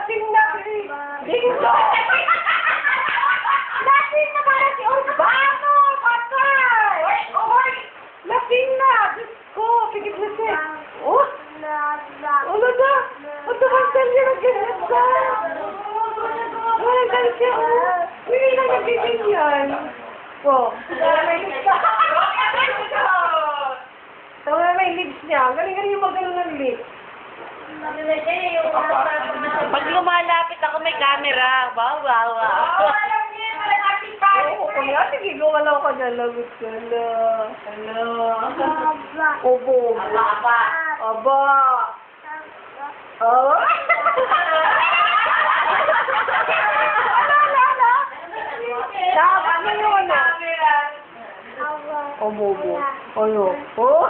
lasing na si... Dingdo! Lasing na pala si Urbano! Patay! Oy! Lasing na! Diyos ko! Pigit na siya! Oh! Ano na? Ano ba siya nag-ganyan ka? Wala siya, oh! Hindi na nag-ganyan. Oh! Tama na yung lips niya. Galing-galing yung magano ng lips. Pag lumalapit ako may camera. Wow, wow, wow. Oo, kuya, sige, gumalaw ka dyan. Lagot ka na. Hello. Obo. Aba. Aba. Oh. Dapat mo yun, ah. Obo. Ano? Oh.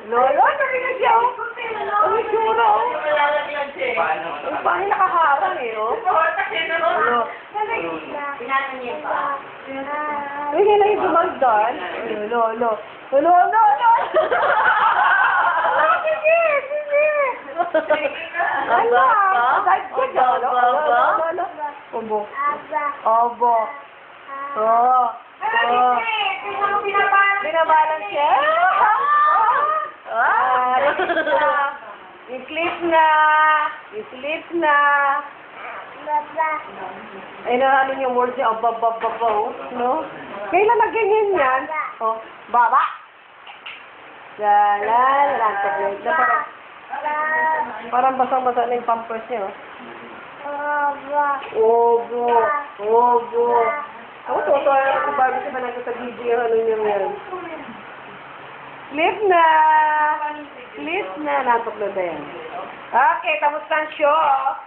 Lolo, sabi na siya, oh. Ang isura, oh. Ang pangin nakaharang, eh, oh. Ano? Uy, kailan yung gumagdan? Lolo. Lolo. Sige. Ano? Kahit ko dyan. Lolo. Obo. Oh. Binabalan siya. Yung clip na. Ay, ano yung word niya? Oh, no? Kailan na ganyan yan? Oh, baba. La. Parang basang-basa na yung pampers niya, oh. Obo. Ako, tutuwa ako bago siya managay sa video yung ano niya yan. Clip na. Natok na yan. Okay, tapos na ang show.